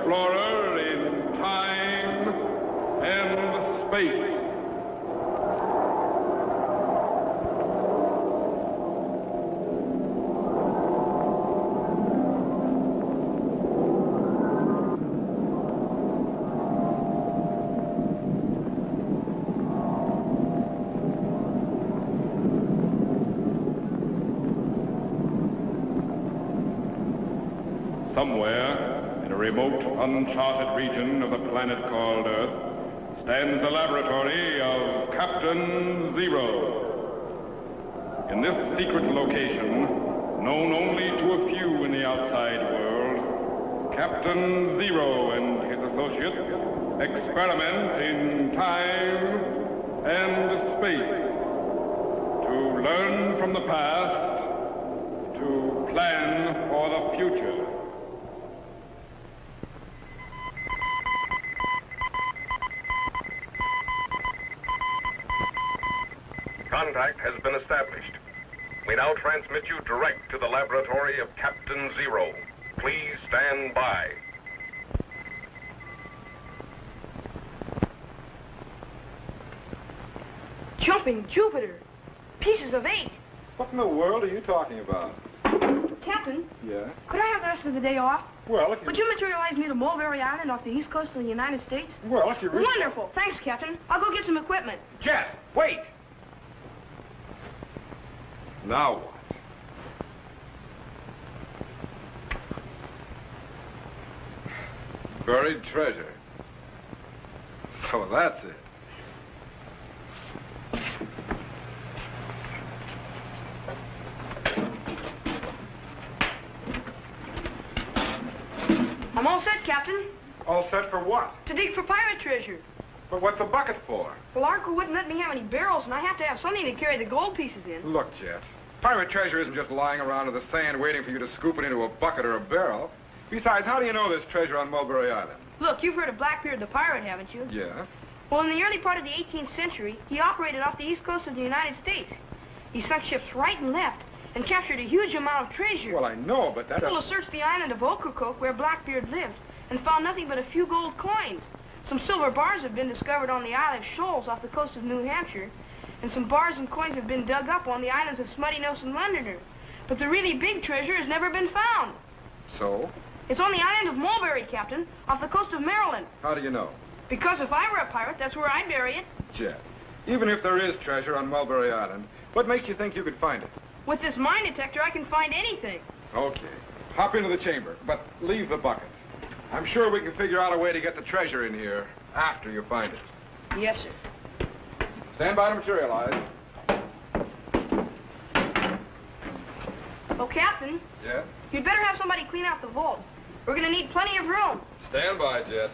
explorer in time and space. Somewhere in a remote, uncharted region of the planet called Earth stands the laboratory of Captain Zero. In this secret location, known only to a few in the outside world, Captain Zero and his associates experiment in time and space to learn from the past, to plan for the future. Contact has been established. We now transmit you direct to the laboratory of Captain Zero. Please stand by. Jumping Jupiter! Pieces of 8! What in the world are you talking about? Captain? Yeah? Could I have the rest of the day off? Well, if you... Would you materialize me to Mulberry Island off the east coast of the United States? Well, if you really... Wonderful! Thanks, Captain. I'll go get some equipment. Jet, wait! Now what? Buried treasure. So that's it. I'm all set, Captain. All set for what? To dig for pirate treasure. But what's the bucket for? Well, our crew wouldn't let me have any barrels, and I have to have something to carry the gold pieces in. Look, Jet. Pirate treasure isn't just lying around in the sand waiting for you to scoop it into a bucket or a barrel. Besides, how do you know there's treasure on Mulberry Island? Look, you've heard of Blackbeard the Pirate, haven't you? Yes. Well, in the early part of the 18th century, he operated off the east coast of the United States. He sunk ships right and left and captured a huge amount of treasure. Well, I know, but that... People have searched the island of Ocracoke, where Blackbeard lived, and found nothing but a few gold coins. Some silver bars have been discovered on the Isle of Shoals off the coast of New Hampshire, and some bars and coins have been dug up on the islands of Smutty Nose and Londoner. But the really big treasure has never been found. So? It's on the island of Mulberry, Captain, off the coast of Maryland. How do you know? Because if I were a pirate, that's where I'd bury it. Jet, even if there is treasure on Mulberry Island, what makes you think you could find it? With this mine detector, I can find anything. Okay. Hop into the chamber, but leave the bucket. I'm sure we can figure out a way to get the treasure in here after you find it. Yes, sir. Stand by to materialize. Oh, Captain. Yeah? You'd better have somebody clean out the vault. We're going to need plenty of room. Stand by, Jet.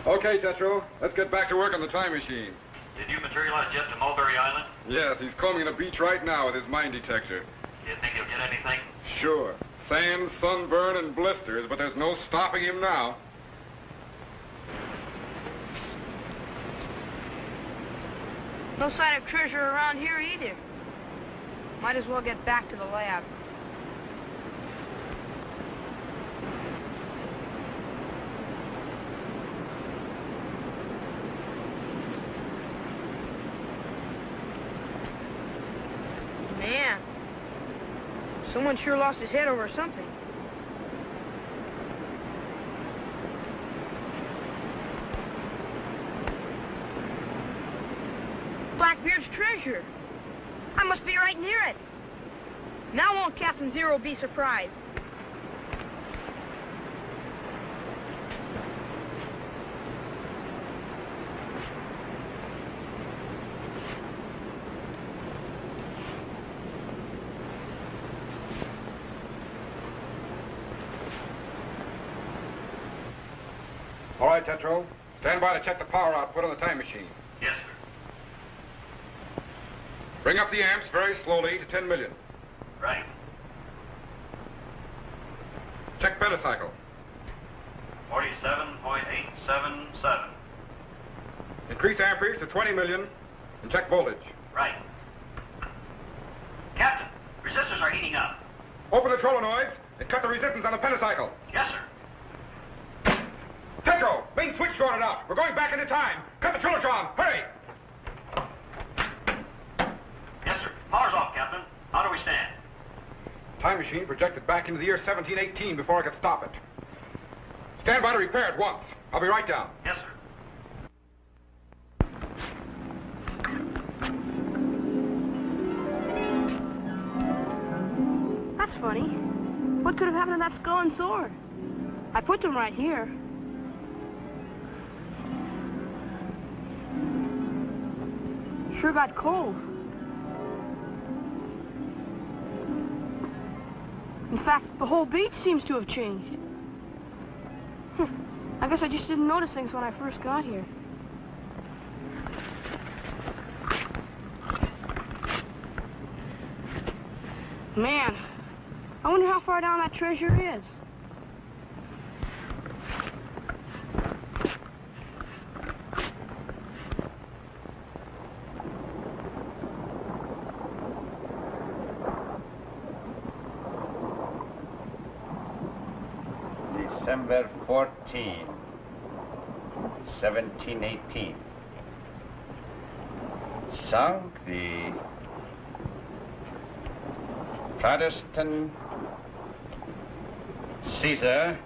Okay, Tetro, let's get back to work on the time machine. Did you materialize Jet to Mulberry Island? Yes, he's combing the beach right now with his mine detector. Do you think he'll get anything? Sure. Sand, sunburn, and blisters, but there's no stopping him now. No sign of treasure around here either. Might as well get back to the lab. Man, Someone sure lost his head over something. Blackbeard's treasure. I must be right near it. Now won't Captain Zero be surprised? All right, Tetro. Stand by to check the power output on the time machine. Yes, sir. Bring up the amps very slowly to 10 million. Right. Check pentacycle. 47.877. Increase amperage to 20 million and check voltage. Right. Captain, resistors are heating up. Open the solenoids and cut the resistance on the pentacycle. Yes, sir. Tetro, main switch shorted out. We're going back into time. Cut the trilotron. Hurry! Yes, sir. Power's off, Captain. How do we stand? Time machine projected back into the year 1718 before I could stop it. Stand by to repair it once. I'll be right down. Yes, sir. That's funny. What could have happened to that skull and sword? I put them right here. Sure got cold. In fact, the whole beach seems to have changed. I guess I just didn't notice things when I first got here. Man, I wonder how far down that treasure is. December 14, 1718. Sunk the Protestant Caesar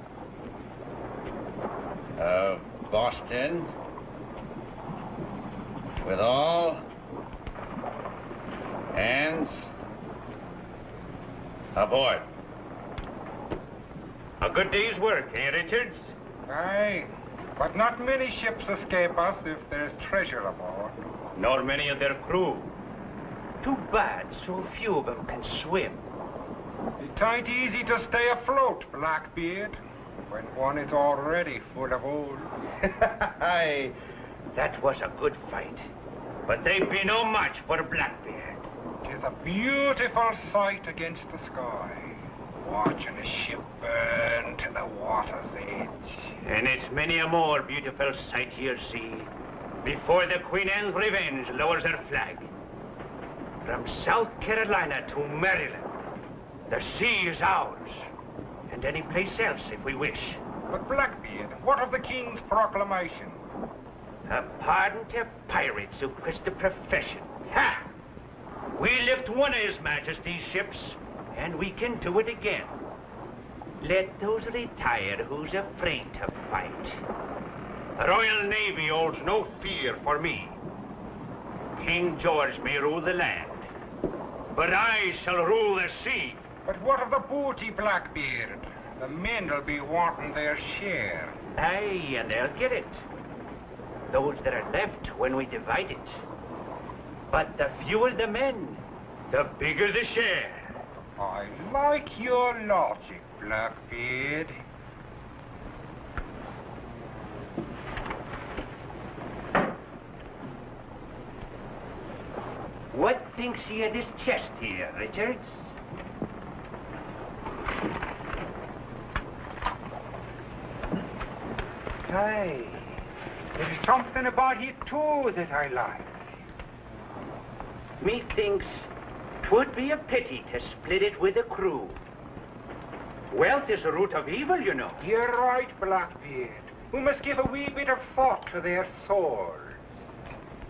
of Boston with all hands aboard. A good day's work, eh, Richards? Aye, but not many ships escape us if there's treasure aboard. Nor many of their crew. Too bad so few of them can swim. It ain't easy to stay afloat, Blackbeard, when one is already full of oil. Aye, that was a good fight. But they'd be no match for Blackbeard. Tis a beautiful sight against the sky, watching a ship burn to the water's edge. And it's many a more beautiful sight you'll see before the Queen Anne's Revenge lowers her flag. From South Carolina to Maryland, the sea is ours, and any place else if we wish. But Blackbeard, what of the King's proclamation? A pardon to pirates who quit the profession. Ha! We lift one of His Majesty's ships, and we can do it again. Let those retire who's afraid to fight. The Royal Navy holds no fear for me. King George may rule the land, but I shall rule the sea. But what of the booty, Blackbeard? The men'll be wanting their share. Aye, and they'll get it. Those that are left when we divide it. But the fewer the men, the bigger the share. I like your logic, Blackbeard. What thinks ye of this chest here, Richards? Aye, there's something about it too that I like. Methinks 'twould be a pity to split it with the crew. Wealth is the root of evil, you know. You're right, Blackbeard. We must give a wee bit of thought to their souls.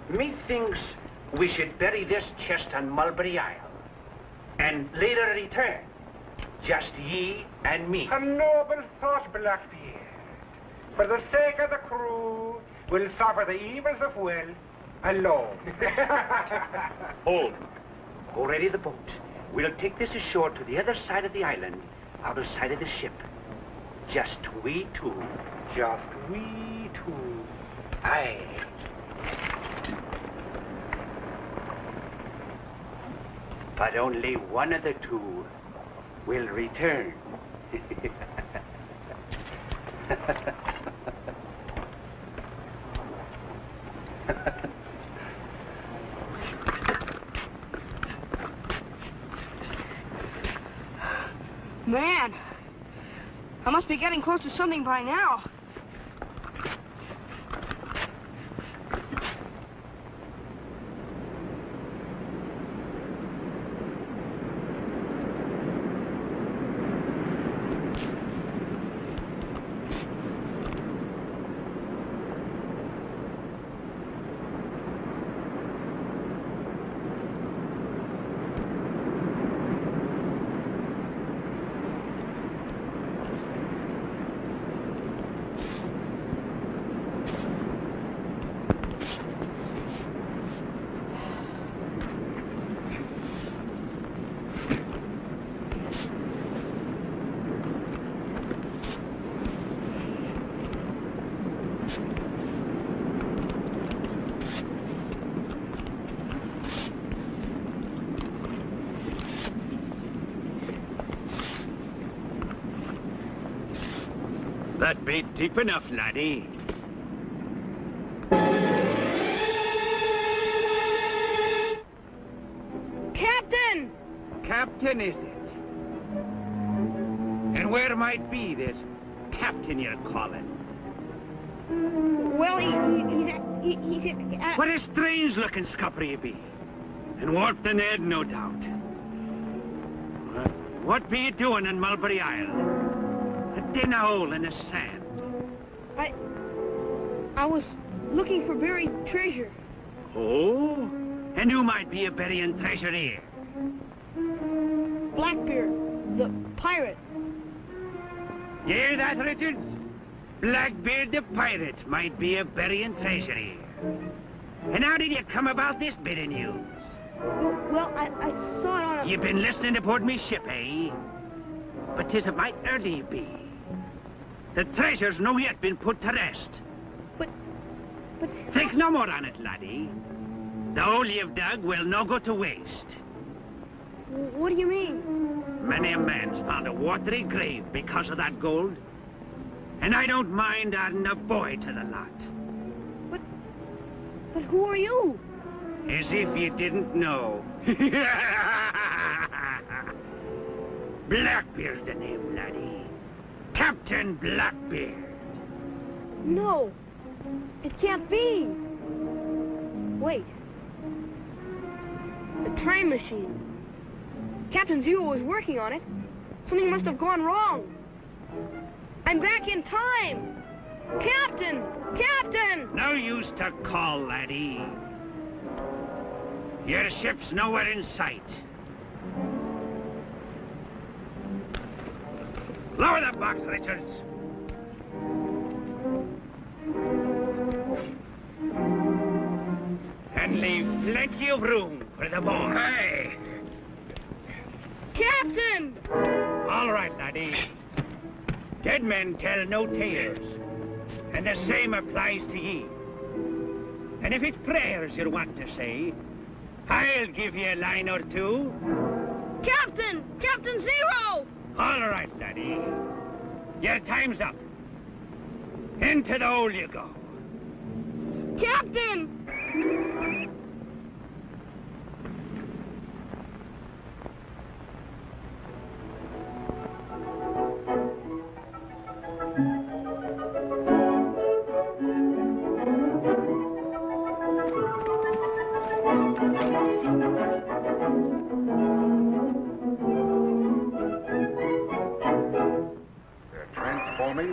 Methinks we should bury this chest on Mulberry Isle, and later return Just ye and me. A noble thought, Blackbeard. For the sake of the crew, we'll suffer the evils of will alone. Hold. Go ready the boat. We'll take this ashore to the other side of the island, out of sight of the ship. Just we two. Just we two. Aye. But only one of the two will return. Man, I must be getting close to something by now. That bait deep enough, laddie. Captain! Captain, is it? And where might be this captain you're calling? Well, he's What a strange-looking scupper you be. And warped the Ned, no doubt. What be you doing in Mulberry Isle? In a hole in the sand. I was looking for buried treasure. Oh? And who might be a burying treasure here? Blackbeard the Pirate. You hear that, Richards? Blackbeard the Pirate might be a burying treasure here. And how did you come about this bit of news? Well, I saw it on a... You've been listening aboard me ship, eh? But 'tis a mite early you be. The treasure's no yet been put to rest. But... Think no more on it, laddie. The hole you've dug will no go to waste. What do you mean? Many a man's found a watery grave because of that gold. And I don't mind adding a boy to the lot. But who are you? As if you didn't know. Blackbeard's the name, laddie. Captain Blackbeard. No, it can't be. Wait. The time machine. Captain Zero was working on it. Something must have gone wrong. I'm back in time. Captain! Captain! No use to call, laddie. Your ship's nowhere in sight. Lower the box, Richards. And leave plenty of room for the boy. Hey! Captain! All right, laddie. Dead men tell no tales. And the same applies to ye. And if it's prayers you want to say, I'll give you a line or two. Captain! Captain Zero! All right, laddie. Your time's up. Into the hole you go. Captain!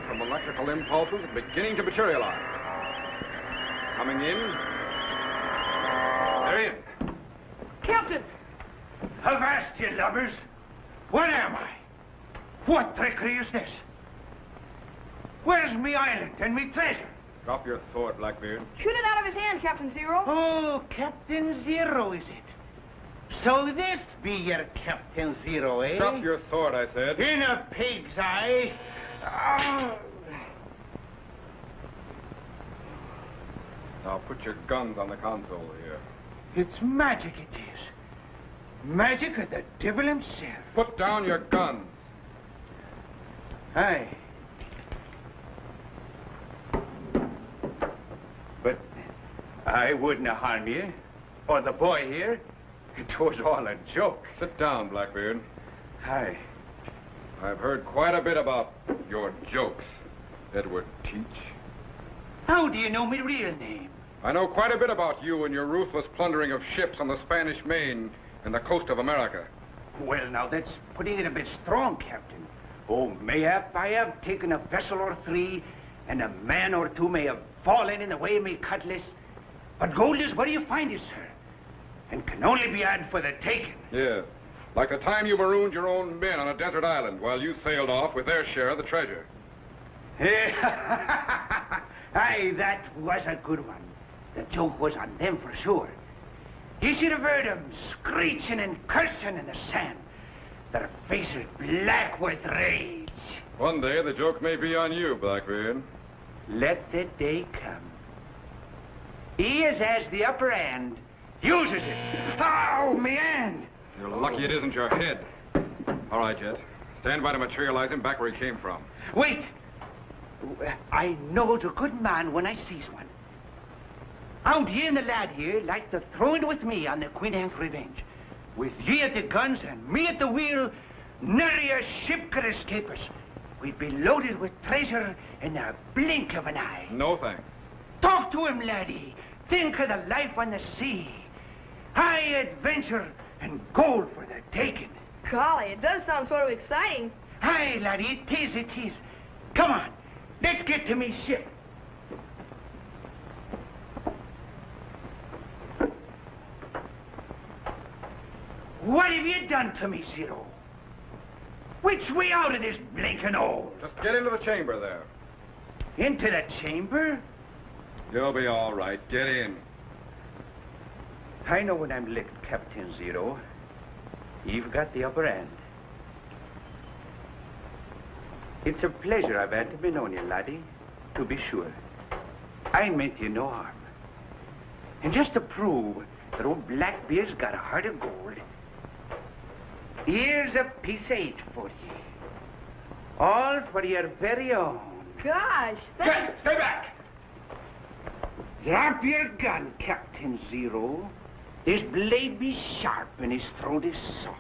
From electrical impulses beginning to materialize. Coming in. They're in. Captain! Avast, you lubbers. What am I? What trickery is this? Where's me island and me treasure? Drop your sword, Blackbeard. Shoot it out of his hand, Captain Zero. Oh, Captain Zero, is it? So this be your Captain Zero, eh? Drop your sword, I said. In a pig's eye. Oh. Now put your guns on the console here. It's magic, it is. Magic of the devil himself. Put down your guns. Aye. But I wouldn't harm you, or the boy here. It was all a joke. Sit down, Blackbeard. Aye. I've heard quite a bit about your jokes, Edward Teach. How do you know my real name? I know quite a bit about you and your ruthless plundering of ships on the Spanish Main and the coast of America. Well, now, that's putting it a bit strong, Captain. Oh, mayhap I have taken a vessel or three, and a man or two may have fallen in the way of me cutlass. But gold is where you find it, sir, and can only be had for the taking. Yes. Like the time you marooned your own men on a desert island while you sailed off with their share of the treasure. Aye, that was a good one. The joke was on them for sure. You should have heard them screeching and cursing in the sand. Their faces black with rage. One day the joke may be on you, Blackbeard. Let the day come. He as has the upper hand uses it. Oh, me hand! You're lucky it isn't your head. All right, Jet. Stand by to materialize him back where he came from. Wait! I know a good man when I sees one. How'd ye and the lad here like to throw in with me on the Queen Anne's Revenge? With ye at the guns and me at the wheel, nary a ship could escape us. We'd be loaded with treasure in a blink of an eye. No thanks. Talk to him, laddie. Think of the life on the sea. High adventure and gold for the taking. Golly, it does sound sort of exciting. Aye, laddie, it is. Come on, let's get to me ship. What have you done to me, Zero? Which way out of this blinking hole? Just get into the chamber there. Into the chamber? You'll be all right. Get in. I know when I'm licked, Captain Zero. You've got the upper hand. It's a pleasure I've had to be known you, laddie, to be sure. I meant you no harm. And just to prove that old Blackbeard's got a heart of gold, here's a piece of eight for you. All for your very own. Gosh, thanks. Stay back! Drop your gun, Captain Zero. His blade be sharp and his throat is soft.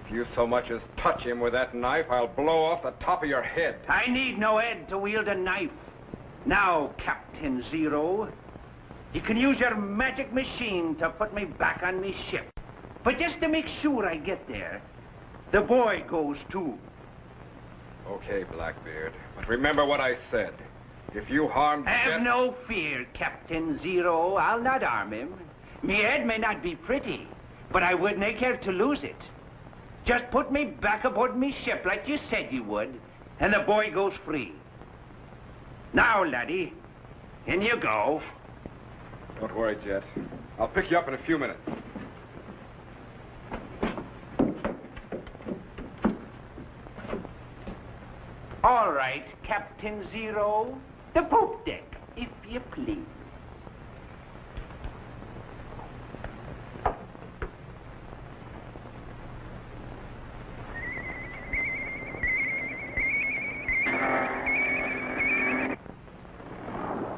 If you so much as touch him with that knife, I'll blow off the top of your head. I need no head to wield a knife. Now, Captain Zero, you can use your magic machine to put me back on me ship. But just to make sure I get there, the boy goes too. Okay, Blackbeard. But remember what I said. If you harm Have no fear, Captain Zero. I'll not harm him. Me head may not be pretty, but I wouldn't care to lose it. Just put me back aboard me ship like you said you would, and the boy goes free. Now, laddie, in you go. Don't worry, Jet. I'll pick you up in a few minutes. All right, Captain Zero. The poop deck, if you please.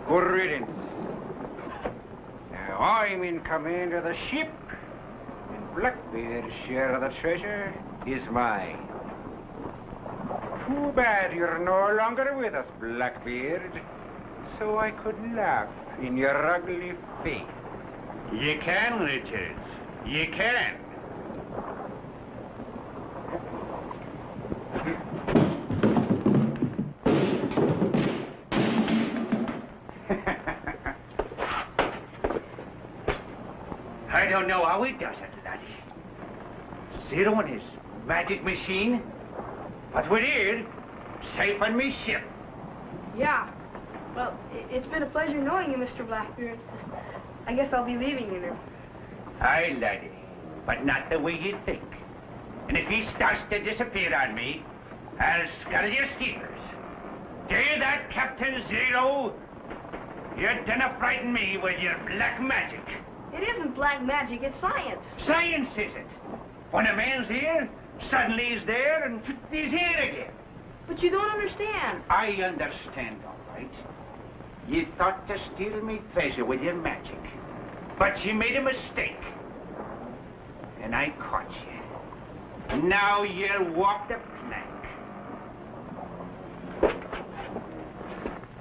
Good riddance. Now, I'm in command of the ship, and Blackbeard's share of the treasure is mine. Too bad you're no longer with us, Blackbeard, so I could laugh in your ugly face. You can, Richards. You can. I don't know how he does it, laddie. Zero and his magic machine, But we're here, safe on me ship. Yeah. Well, it's been a pleasure knowing you, Mr. Blackbeard. I guess I'll be leaving you now. Aye, laddie, but not the way you think. And if he starts to disappear on me, I'll scuttle your steamers. Do you hear that, Captain Zero? You didn't frighten me with your black magic. It isn't black magic, it's science. Science is it? When a man's here, suddenly he's there, and he's here again. But you don't understand. I understand, all right. You thought to steal me treasure with your magic. But you made a mistake. And I caught you. Now you'll walk the plank.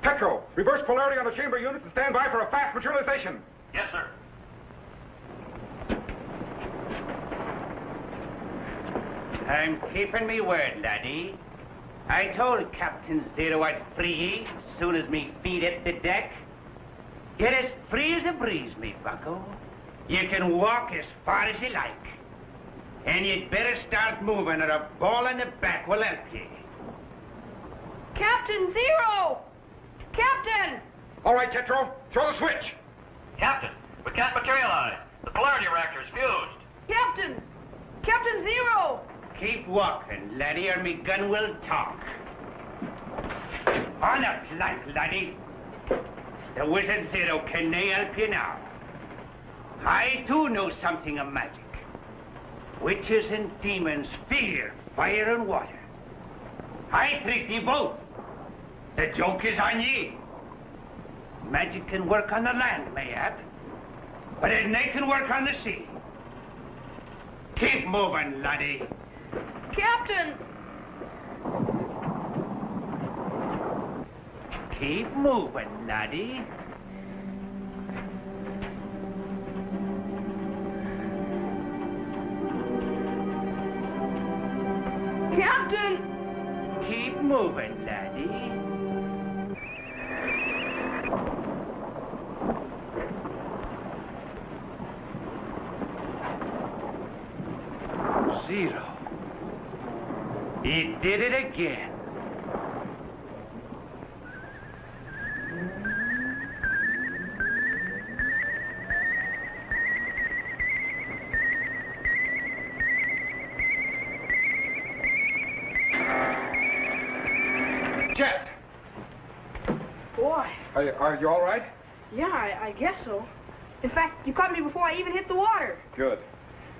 Petro, reverse polarity on the chamber units and stand by for a fast materialization. Yes, sir. I'm keeping me word, laddie. I told Captain Zero I'd free ye as soon as me feet hit the deck. Get as free as a breeze, me bucko. You can walk as far as you like. And you'd better start moving or a ball in the back will help you. Captain Zero! Captain! All right, Tetro, throw the switch. Captain, we can't materialize. The polarity reactor's fused. Captain! Captain Zero! Keep walking, laddie, or me gun will talk. On a plank, laddie. The Wizard Zero can help you now. I, too, know something of magic. Witches and demons fear fire and water. I trick ye both. The joke is on ye. Magic can work on the land, mayhap, but it ain't can work on the sea. Keep moving, laddie. Captain! Keep moving, laddie. Captain! Keep moving, laddie. Zero. He did it again. Jet! Boy. Are you all right? Yeah, I guess so. In fact, you caught me before I even hit the water. Good.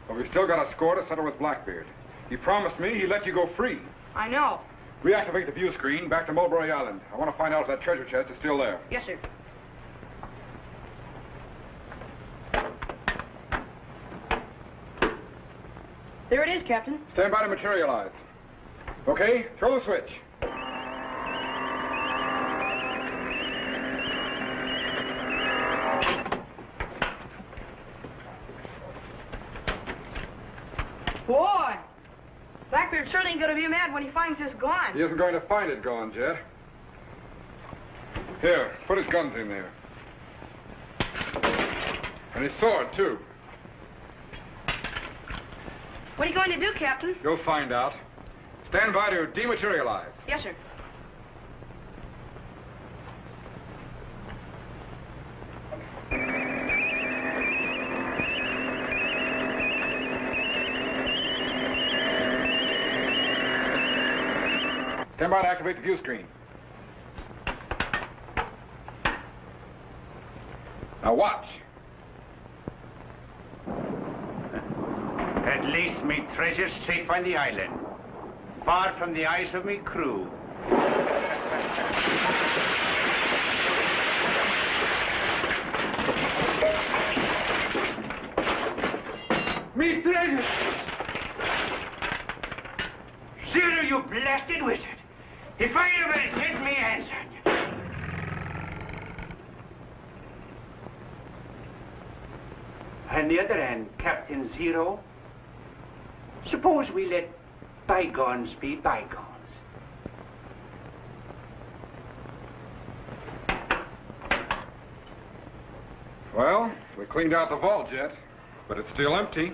But we've still got a score to settle with Blackbeard. He promised me he'd let you go free. I know. Reactivate the view screen back to Mulberry Island. I want to find out if that treasure chest is still there. Yes, sir. There it is, Captain. Stand by to materialize. Okay, throw the switch. Boy! Blackbeard's certainly going to be mad when he finds this gone. He isn't going to find it gone, Jet. Here, put his guns in there. And his sword, too. What are you going to do, Captain? You'll find out. Stand by to dematerialize. Yes, sir. Stand by to activate the view screen. Now watch. At least me treasure's safe on the island, far from the eyes of me crew. Me treasure! Zero, you blasted wizard! If I ever get me hands on you. On the other hand, Captain Zero, suppose we let bygones be bygones. Well, we cleaned out the vault, Jet, but it's still empty.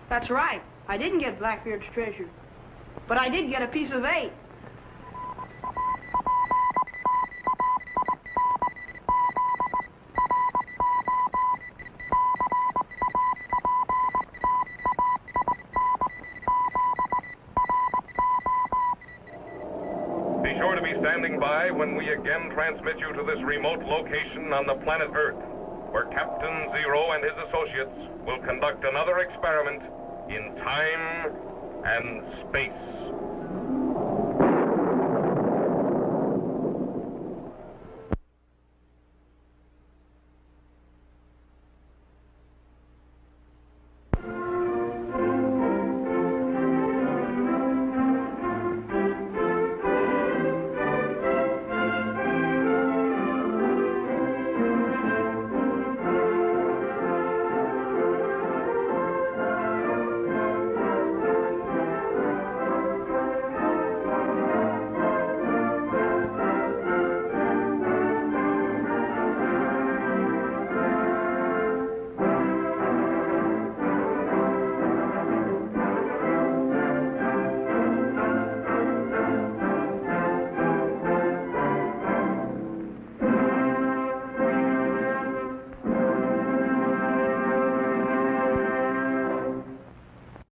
That's right. I didn't get Blackbeard's treasure. But I did get a piece of 8. standing by when we again transmit you to this remote location on the planet Earth, where Captain Zero and his associates will conduct another experiment in time and space.